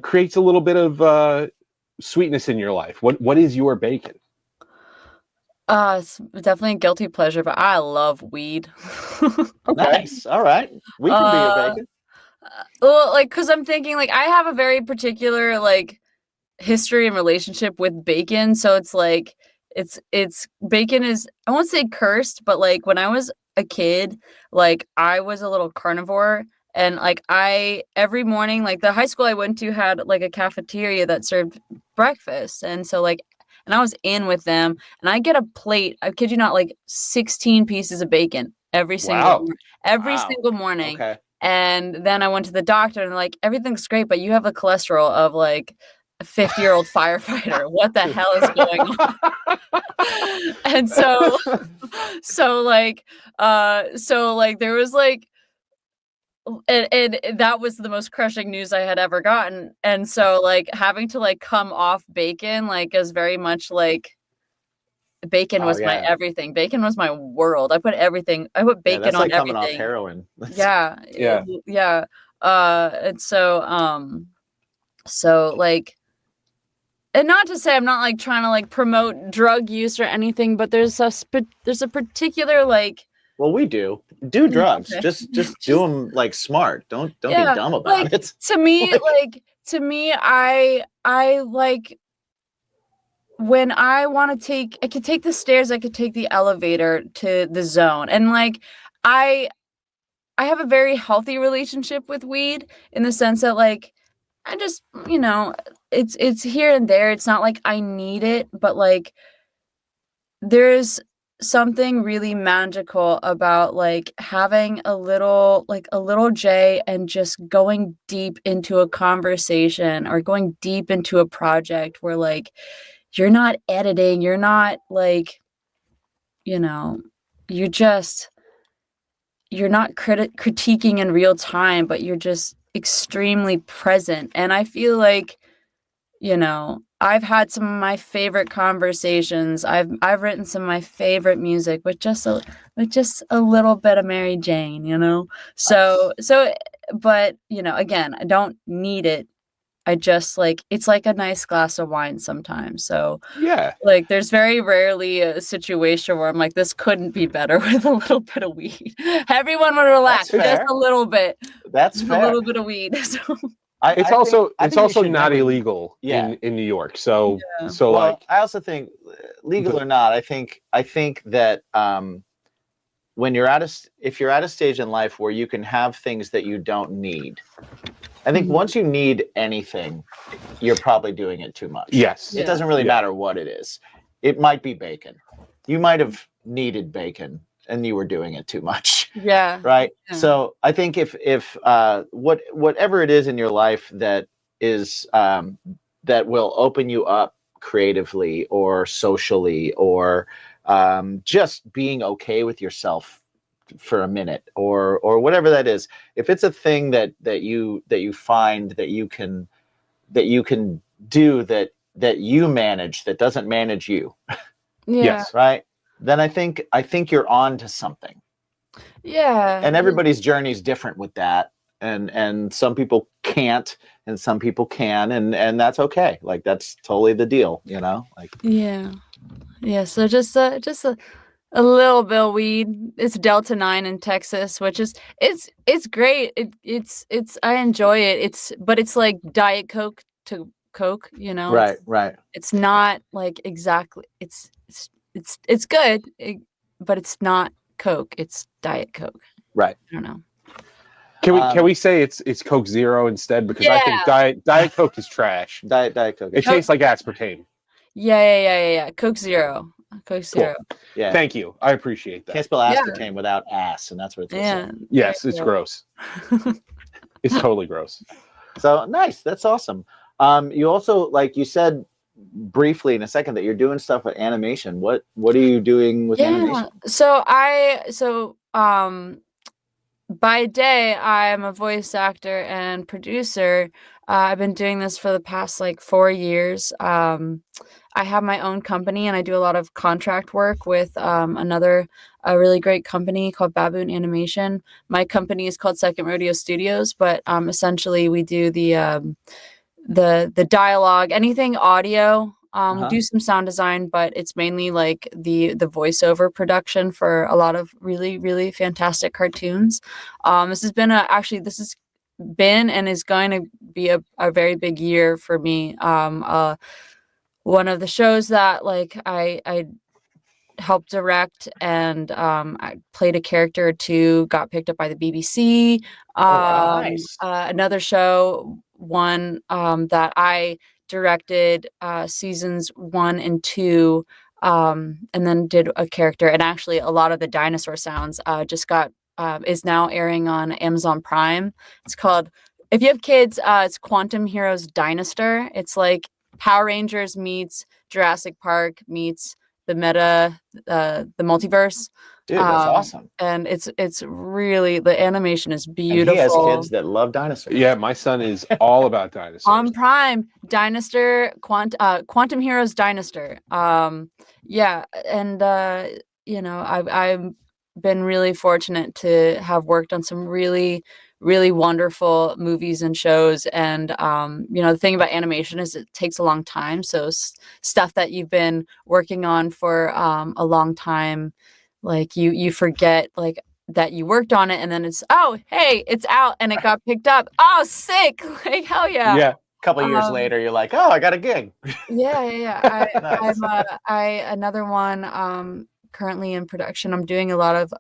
S3: creates a little bit of sweetness in your life? What is your bacon?
S2: it's definitely a guilty pleasure, but I love weed.
S3: Okay.
S1: Nice. All right. We can be your bacon.
S2: Well, like, because I'm thinking, like, I have a very particular, like, history and relationship with bacon. So it's like, bacon is, I won't say cursed, but, like, when I was a kid, like, I was a little carnivore. And, like, every morning, like, the high school I went to had, like, a cafeteria that served breakfast. And so, like, and I was in with them, and I get a plate, I kid you not, like, 16 pieces of bacon every single morning.
S1: Okay.
S2: And then I went to the doctor and like, everything's great, but you have a cholesterol of like a 50-year-old firefighter. What the hell is going on? And so there was like, and that was the most crushing news I had ever gotten. And so like having to like come off bacon, like is very much like, bacon was my everything. Bacon was my world. I put bacon
S1: that's
S2: on
S1: like
S2: everything.
S1: coming off heroin.
S2: Yeah. And so like, and not to say I'm not like trying to like promote drug use or anything, but there's a particular like
S1: Well, we do drugs.
S2: Okay.
S1: Just do them like smart. Don't be
S2: Yeah,
S1: dumb about
S2: like,
S1: it.
S2: to me,
S1: Like-
S2: to me, I like when I could take the stairs, I could take the elevator to the zone. And like I I have a very healthy relationship with weed in the sense that like I just, it's here and there. It's not like I need it, but like there's something really magical about like having a little J and just going deep into a conversation or going deep into a project where like you're not editing, you're not like, you know, you just you're not critiquing in real time, but you're just extremely present. And I feel like, I've had some of my favorite conversations. I've written some of my favorite music with just a little bit of Mary Jane, but again, I don't need it. I just like it's like a nice glass of wine sometimes. So
S3: Yeah.
S2: like there's very rarely a situation where I'm like, this couldn't be better with a little bit of weed. Everyone would relax
S1: That's
S2: just
S1: fair.
S2: a little bit.
S1: That's
S2: Just
S1: fair.
S2: a little bit of weed. So
S3: It's
S1: I
S3: also
S1: think
S3: it's
S1: you
S3: also
S1: should
S3: not
S1: never-
S3: illegal
S1: Yeah.
S3: in New York. So
S2: Yeah.
S3: so
S1: Well,
S3: like
S1: I also think, legal or not, I think that when if you're at a stage in life where you can have things that you don't need, I think
S2: Mhm.
S1: once you need anything, you're probably doing it too much.
S3: yes.
S1: It doesn't really
S3: Yeah.
S1: matter what it is. It might be bacon. You might have needed bacon and you were doing it too much.
S2: yeah.
S1: Right.
S2: Yeah.
S1: So I think if whatever it is in your life that is that will open you up creatively or socially or just being okay with yourself for a minute or whatever that is, if it's a thing that you find that you can do that you manage, that doesn't manage you,
S2: Yeah.
S3: Yes.
S1: right, then I think you're on to something.
S2: Yeah.
S1: And everybody's journey is different with that, and some people can't and some people can, and that's okay. Like that's totally the deal, like.
S2: Yeah. Yeah. So just a little bit of weed. It's Delta 9 in Texas, which is it's great. It's I enjoy it. But it's like Diet Coke to Coke,
S1: Right, right.
S2: It's not like exactly it's good, but it's not Coke. It's Diet Coke.
S1: Right.
S2: I don't know.
S3: Can we say it's Coke Zero instead? Because I think Diet Coke is trash.
S1: Diet Coke.
S3: It tastes like aspartame.
S2: Yeah. Coke Zero. Coke Zero.
S1: Yeah.
S3: Thank you. I appreciate that.
S1: Can't spell aspartame without ass, and that's what it's
S2: Yeah.
S3: Yes, it's gross. It's totally gross.
S1: So nice. That's awesome. You also, like you said briefly in a second, that you're doing stuff with animation. What are you doing with animation?
S2: So by day I'm a voice actor and producer. I've been doing this for the past like 4 years. I have my own company and I do a lot of contract work with a really great company called Baboon Animation. My company is called Second Rodeo Studios, but essentially we do the dialogue, anything audio. We do some sound design, but it's mainly like the voiceover production for a lot of really, really fantastic cartoons. This has been and is going to be a very big year for me. One of the shows that like I helped direct and I played a character or two, got picked up by the BBC.
S1: Nice.
S2: Another show, one that I directed seasons 1 and 2, and then did a character. And actually, a lot of the dinosaur sounds is now airing on Amazon Prime. It's called, if you have kids, it's Quantum Heroes Dinosaur. It's like Power Rangers meets Jurassic Park meets the multiverse.
S1: Dude, that's awesome.
S2: And it's really, the animation is beautiful.
S1: And he has kids that love dinosaurs.
S3: Yeah, my son is all about dinosaurs.
S2: On Prime, Quantum Heroes Dinosaur. Yeah, and I've been really fortunate to have worked on some really, really wonderful movies and shows. And the thing about animation is it takes a long time. So stuff that you've been working on for a long time, like you forget like that you worked on it, and then it's, oh, hey, it's out and it got picked up. Oh, sick. Like, hell yeah.
S3: Yeah.
S1: A couple years
S2: Um,
S1: later, you're like, oh, I got a gig.
S2: yeah.
S1: Nice.
S2: Another one currently in production. I'm doing a lot of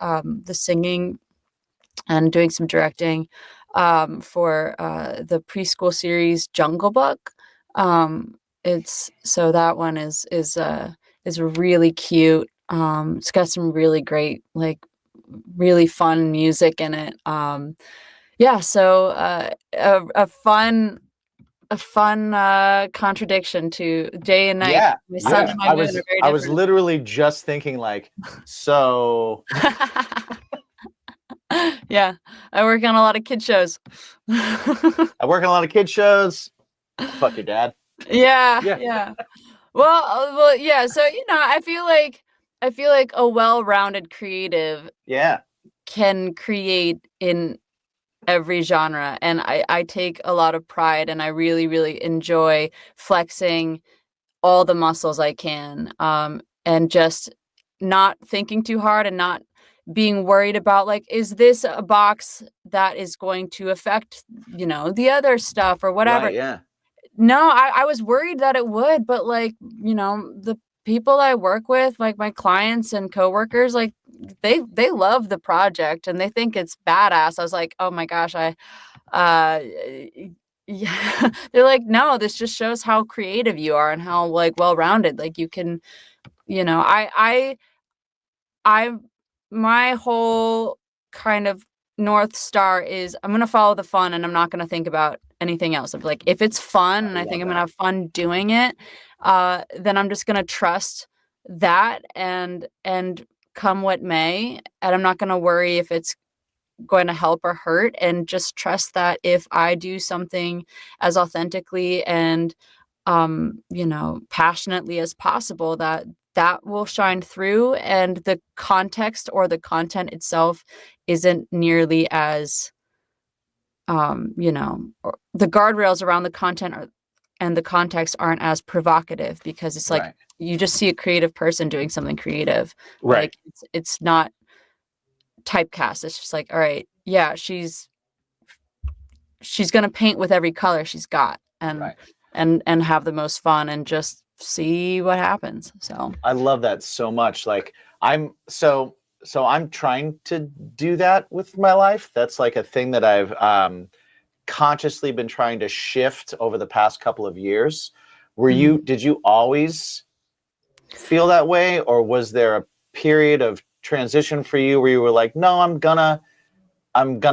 S2: the singing and doing some directing for the preschool series Jungle Book. It's so that one is really cute. It's got some really great, like really fun music in it. Yeah, so a fun contradiction to day and night.
S1: Yeah.
S2: My sun and my
S1: I
S2: moon
S1: was
S2: are very
S1: I was
S2: different.
S1: literally just thinking like, so
S2: Yeah, I work on a lot of kid shows.
S1: I work on a lot of kid shows. Fuck your dad.
S2: Yeah,
S3: Yeah.
S2: yeah. Well, yeah. So I feel like a well-rounded creative
S1: Yeah.
S2: can create in every genre, and I take a lot of pride, and I really, really enjoy flexing all the muscles I can, and just not thinking too hard and not being worried about like, is this a box that is going to affect the other stuff or whatever.
S1: Right. Yeah.
S2: No, I was worried that it would, but like, the people I work with, like my clients and coworkers, like they love the project and they think it's badass. I was like, oh my gosh, uh yeah. They're like, no, this just shows how creative you are and how like well-rounded. Like you can, I my whole kind of North Star is I'm gonna follow the fun and I'm not gonna think about anything else. Of like, if it's fun and I think I'm gonna have fun doing it, then I'm just gonna trust that and come what may, and I'm not gonna worry if it's going to help or hurt, and just trust that if I do something as authentically and passionately as possible, that will shine through, and the context or the content itself isn't nearly as or the guardrails around the content and the context aren't as provocative, because it's like
S1: Right.
S2: you just see a creative person doing something creative.
S3: Right.
S2: Like it's not typecast. It's just like, all right, yeah, she's gonna paint with every color she's got, and
S1: Right.
S2: and have the most fun and just see what happens. So
S1: I love that so much. Like I'm trying to do that with my life. That's like a thing that I've consciously been trying to shift over the past couple of years. Did you always feel that way, or was there a period of transition for you where you were like, no, I'm gonna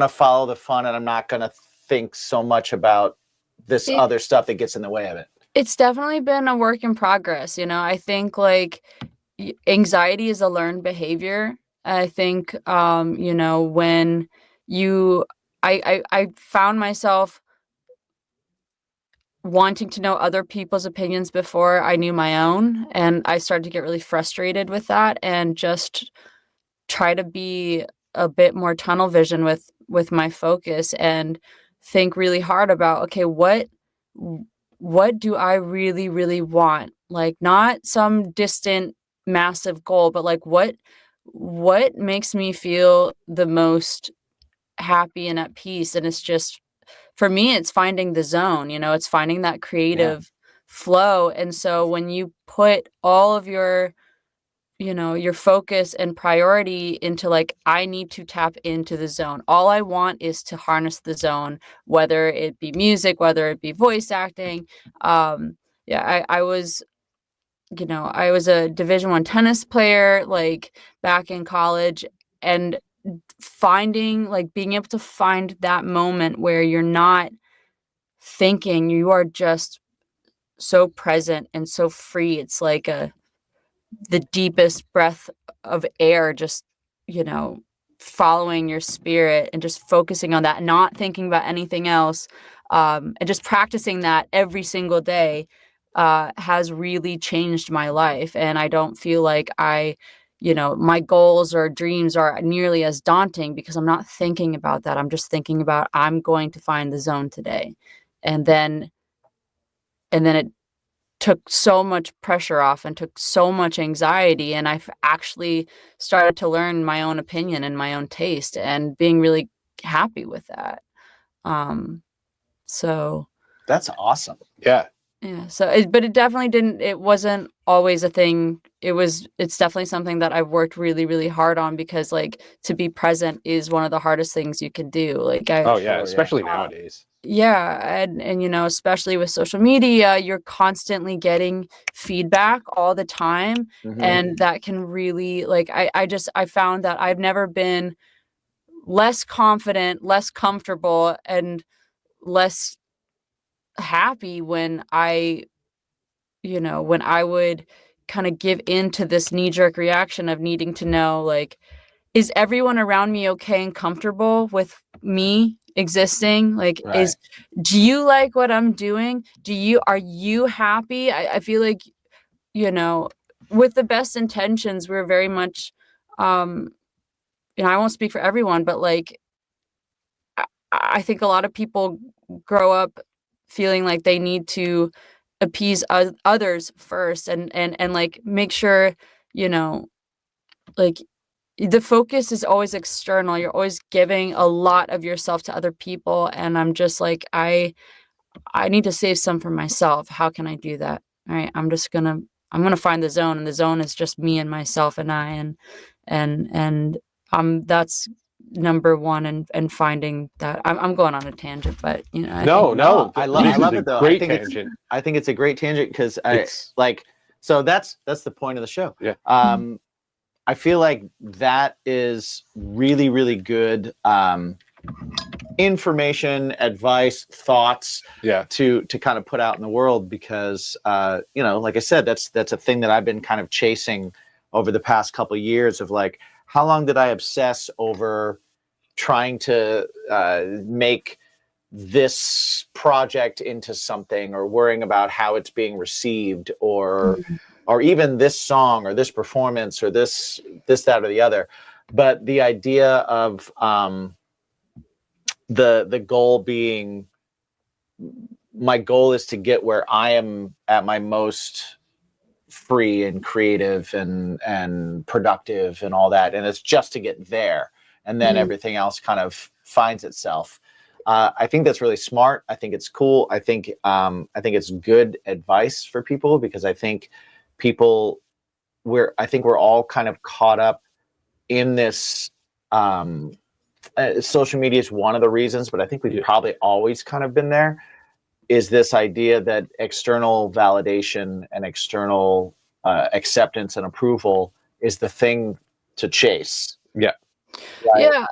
S1: follow the fun and I'm not gonna think so much about this other stuff that gets in the way of it?
S2: it's definitely been a work in progress. I think like anxiety is a learned behavior. I think when I found myself wanting to know other people's opinions before I knew my own, and I started to get really frustrated with that, and just try to be a bit more tunnel vision with my focus, and think really hard about, okay, what do I really, really want? Like, not some distant massive goal, but like what makes me feel the most happy and at peace. And it's just, for me, it's finding the zone, it's finding that creative flow. And so when you put all of your your focus and priority into like, I need to tap into the zone. All I want is to harness the zone, whether it be music, whether it be voice acting. I was, I was a Division I tennis player, like back in college, and being able to find that moment where you're not thinking, you are just so present and so free. It's like the deepest breath of air, just following your spirit and just focusing on that and not thinking about anything else, and just practicing that every single day has really changed my life. And I don't feel like my goals or dreams are nearly as daunting, because I'm not thinking about that. I'm just thinking about, I'm going to find the zone today, and then it took so much pressure off and took so much anxiety, and I've actually started to learn my own opinion and my own taste and being really happy with that. So
S1: That's awesome.
S3: Yeah.
S2: yeah, so but it definitely it wasn't always a thing. It's definitely something that I've worked really, really hard on, because like to be present is one of the hardest things you can do. Like
S3: Oh yeah,
S1: Sure,
S3: especially nowadays.
S2: yeah, and especially with social media, you're constantly getting feedback all the time,
S1: Mhm.
S2: and that can really like I found that I've never been less confident, less comfortable, and less happy when when I would kind of give in to this knee-jerk reaction of needing to know, like, is everyone around me okay and comfortable with me existing? Like,
S1: Right.
S2: do you like what I'm doing? Are you happy? I feel like, with the best intentions, we're very much, I won't speak for everyone, but like, I think a lot of people grow up feeling like they need to appease others first, and like make sure, you know, like the focus is always external. You're always giving a lot of yourself to other people, and I'm just like, I need to save some for myself. How can I do that? All right, I'm gonna find the zone, and the zone is just me and myself and I, and that's number one, and finding that. I'm going on a tangent, but I think
S3: No,
S1: I
S3: this
S1: love
S3: is a
S1: it though.
S3: great tangent.
S1: I think it's a great tangent because
S3: It's
S1: so that's the point of the show.
S3: Yeah.
S1: I feel like that is really, really good information, advice, thoughts
S3: yeah.
S1: to kind of put out in the world, because like I said, that's a thing that I've been kind of chasing over the past couple of years of like, how long did I obsess over trying to make this project into something, or worrying about how it's being received, or even this song or this performance or this that or the other. But the idea of the goal being, my goal is to get where I am at my most free and creative and productive and all that, and it's just to get there, and then everything else kind of finds itself. I think that's really smart. I think it's cool. I think it's good advice for people, because I think we're all kind of caught up in this. Social media is one of the reasons, but I think we've probably always kind of been there. Is this idea that external validation and external acceptance and approval is the thing to chase?
S3: Yeah.
S1: Right?
S2: yeah,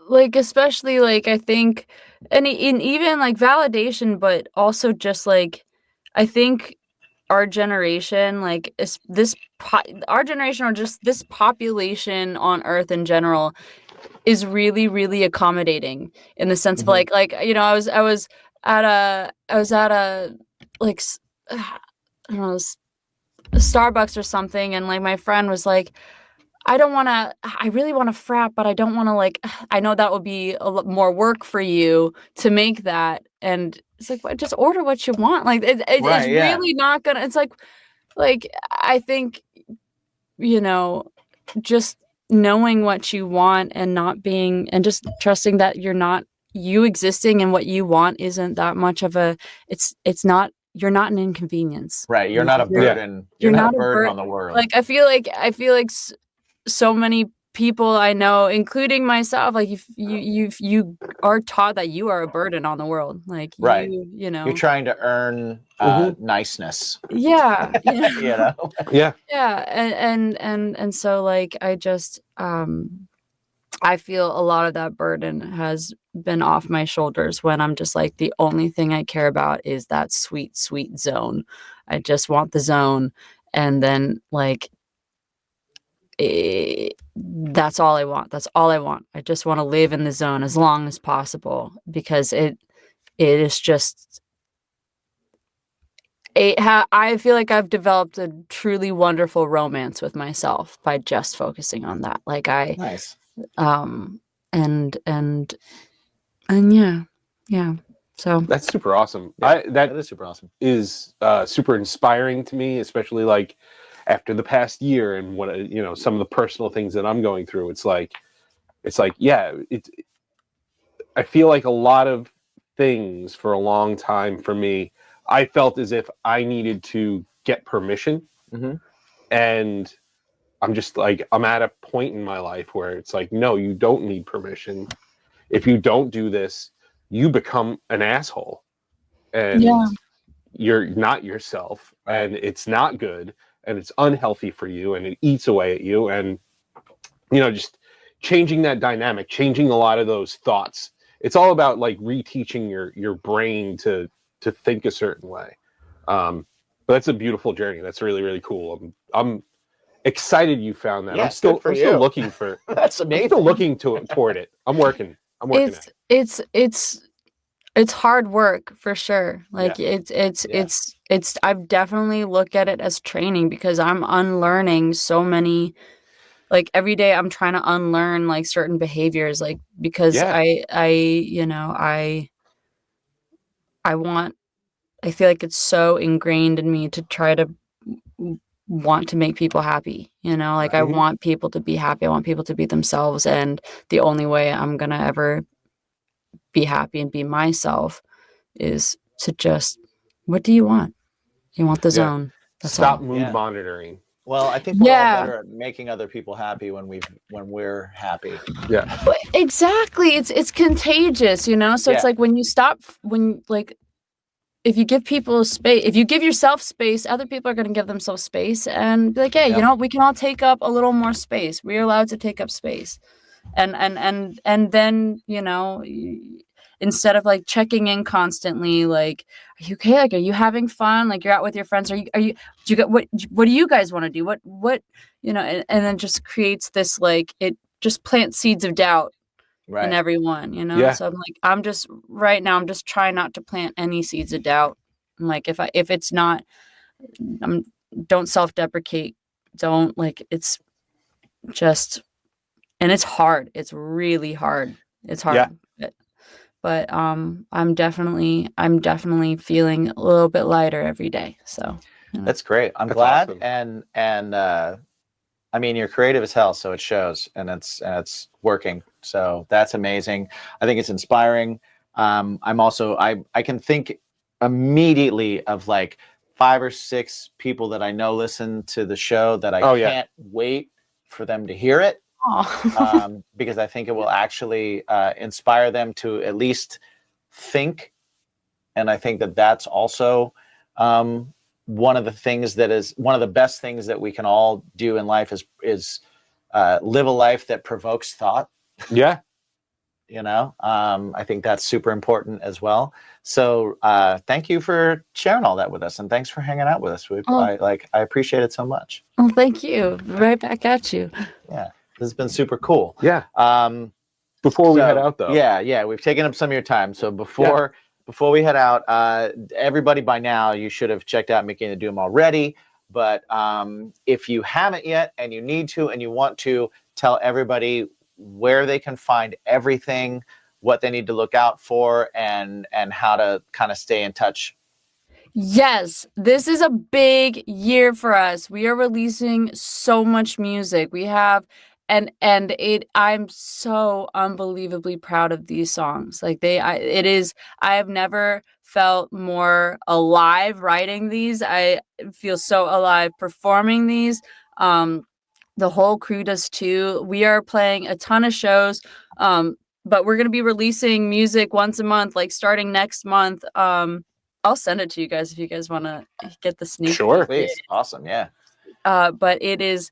S2: like especially like I think, and even like validation, but also just like I think our generation, like our generation, or just this population on Earth in general, is really, really accommodating, in the sense of like I was at a like I don't know, Starbucks or something, and like my friend was like, I really want to frat, but I don't want to, like, I know that would be a lot more work for you to make that. And it's like, well, just order what you want. Like, it's
S1: Right, yeah.
S2: really not gonna, it's like, I think, just knowing what you want, and not being, and just trusting that you existing and what you want isn't that much of it's not, you're not an inconvenience.
S1: Right. You're not a burden. You're not a burden on the world.
S2: Like, I feel like so many people I know, including myself, like you are taught that you are a burden on the world. Like,
S1: Right.
S2: you're
S1: trying to earn niceness.
S2: Yeah.
S1: Yeah.
S3: Yeah.
S2: Yeah. And so like I just I feel a lot of that burden has been off my shoulders, when I'm just like, the only thing I care about is that sweet, sweet zone. I just want the zone. And then like, that's all I want. That's all I want. I just want to live in the zone as long as possible, because it is just I feel like I've developed a truly wonderful romance with myself by just focusing on that. Like
S1: Nice.
S2: and yeah. So
S3: That's super awesome.
S1: Yeah,
S3: That
S1: that is super awesome.
S3: is super inspiring to me, especially like after the past year and what some of the personal things that I'm going through. It's like yeah, I feel like a lot of things for a long time for me, I felt as if I needed to get permission,
S1: Mhm.
S3: and I'm just like, I'm at a point in my life where it's like, no, you don't need permission. If you don't do this, you become an asshole, and
S2: yeah,
S3: you're not yourself,
S1: Right.
S3: and it's not good, and it's unhealthy for you, and it eats away at you, and just changing that dynamic, changing a lot of those thoughts. It's all about like reteaching your brain to think a certain way. But that's a beautiful journey. That's really, really cool. I'm excited you found that.
S1: Yeah,
S3: I'm still
S1: good for
S3: still
S1: you.
S3: looking for.
S1: That's
S3: I'm
S1: amazing.
S3: still looking toward it. I'm working at it.
S2: it's hard work for sure. Like
S3: Yeah.
S2: it's I've definitely looked at it as training because I'm unlearning so many, like every day I'm trying to unlearn like certain behaviors, like because
S3: Yeah.
S2: I want, I feel like it's so ingrained in me to try to want to make people happy, like I
S3: Right.
S2: want people to be happy. I want people to be themselves. And the only way I'm going to ever be happy and be myself is to just, what do you want? You want the
S3: Yeah.
S2: zone. That's
S3: Stop
S2: all.
S3: mood
S1: Yeah.
S3: monitoring.
S1: Well, I think we're all
S2: Yeah.
S1: better at making other people happy when we're happy.
S3: Yeah.
S2: Exactly. It's contagious, So it's
S1: Yeah.
S2: like when you stop, if you give people space, if you give yourself space, other people are going to give themselves space and be like, hey,
S1: Yep.
S2: we can all take up a little more space. We're allowed to take up space. And then, instead of like checking in constantly, like, are you okay? Like, are you having fun? Like you're out with your friends. Do you get, what do you guys want to do? And then just creates this, like, it just plants seeds of doubt in
S1: Right.
S2: everyone,
S3: Yeah.
S2: So I'm like, right now I'm just trying not to plant any seeds of doubt. I'm like, if it's not, don't self-deprecate. Don't, like, it's just, and it's hard. It's really hard. It's hard. But I'm definitely feeling a little bit lighter every day. So
S1: That's great. I'm
S3: That's
S1: glad.
S3: awesome.
S1: And I mean, you're creative as hell, so it shows, and it's working. So that's amazing. I think it's inspiring. I'm also, I can think immediately of like 5 or 6 people that I know listen to the show that I
S3: Oh, yeah.
S1: can't wait for them to hear it. Because I think it will actually inspire them to at least think. And I think that that's also one of the things that is one of the best things that we can all do in life is live a life that provokes thought.
S3: Yeah.
S1: I think that's super important as well. So thank you for sharing all that with us, and thanks for hanging out with us. I appreciate it so much.
S2: Oh, thank you. Right back at you.
S1: Yeah, this has been super cool.
S3: Yeah. Before we head out, though.
S1: Yeah, we've taken up some of your time. So before we head out, everybody by now, you should have checked out Mikky and the Doom already. But if you haven't yet and you need to and you want to, tell everybody where they can find everything, what they need to look out for, and how to kind of stay in touch.
S2: Yes, this is a big year for us. We are releasing so much music. We have I'm so unbelievably proud of these songs. Like I have never felt more alive writing these. I feel so alive performing these. The whole crew does too. We are playing a ton of shows. But we're going to be releasing music once a month, like starting next month. I'll send it to you guys if you guys want to get the sneak
S3: Sure.
S2: peek.
S1: Please. Awesome. Yeah.
S2: But it is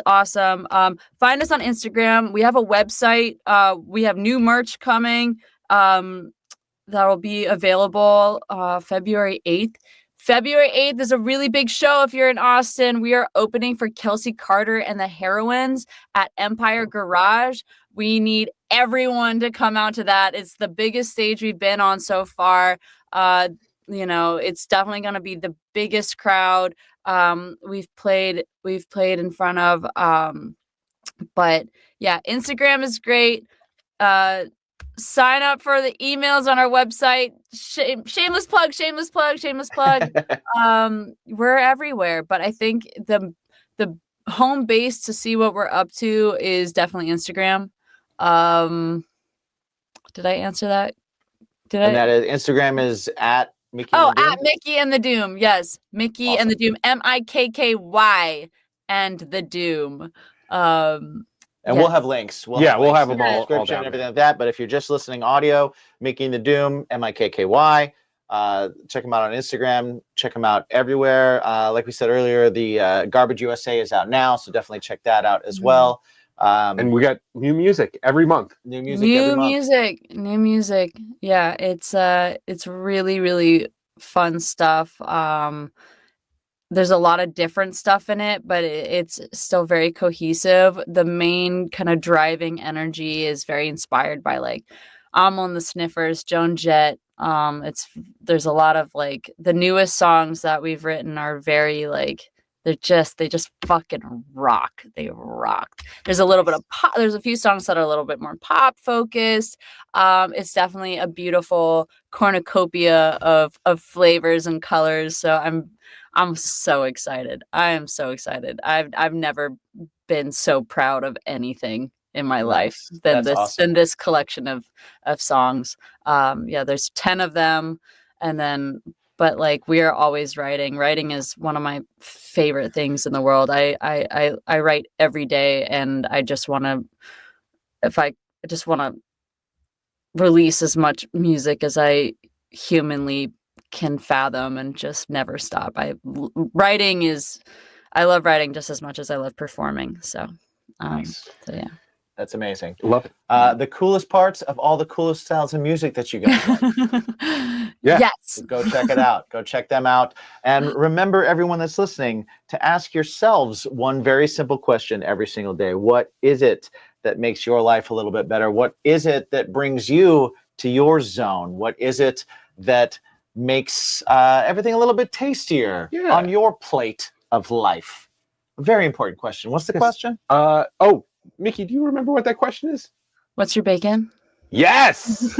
S2: awesome. Find us on Instagram. We have a website. We have new merch coming. That will be available February 8th. February 8th is a really big show if you're in Austin. We are opening for Kelsey Carter and the Heroines at Empire Garage. We need everyone to come out to that. It's the biggest stage we've been on so far. It's definitely going to be the biggest crowd we've played in front of. But yeah, Instagram is great. sign up for the emails on our website. Shameless plug, shameless plug, shameless plug. We're everywhere, but I think the home base to see what we're up to is definitely Instagram. Did I answer that?
S1: And that is, Instagram is at Mikky
S2: Oh,
S1: and the Doom?
S2: at Mikky and the Doom. Yes. Mikky and the Doom. Mikky and the Doom.
S1: And we'll have links. We'll have
S3: them
S1: in the
S3: all
S1: description
S3: down
S1: and everything
S3: there.
S1: like that. But if you're just listening audio, Mikky and the Doom, Mikky. Check them out on Instagram. Check them out everywhere. Like we said earlier, the Garbage USA is out now, so definitely check that out as well.
S3: And we got new music every month.
S1: New music every month.
S2: New music. Yeah, it's really, really fun stuff. There's a lot of different stuff in it, but it's still very cohesive. The main kind of driving energy is very inspired by like Amo and the Sniffers, Joan Jett. There's a lot of like the newest songs that we've written are very like they just fucking rock. They rock. There's a little bit of pop. There's a few songs that are a little bit more pop focused. It's definitely a beautiful cornucopia of flavors and colors. So I'm so excited. I am so excited. I've never been so proud of anything in my life than this collection of songs. There's 10 of them, and then but like we are always writing. Writing is one of my favorite things in the world. I write every day, and I just want to release as much music as I humanly can fathom and just never stop. I love writing just as much as I love performing. So, so yeah.
S1: That's amazing.
S3: Love it.
S1: The coolest parts of all the coolest styles of music that you guys like.
S3: Yeah.
S2: Yes.
S1: So go check it out. Go check them out. And remember, everyone that's listening, to ask yourselves one very simple question every single day. What is it that makes your life a little bit better? What is it that brings you to your zone? What is it that makes everything a little bit tastier on your plate of life? A very important question. What's the question?
S3: Mikky, do you remember what that question is?
S2: What's your bacon?
S3: Yes.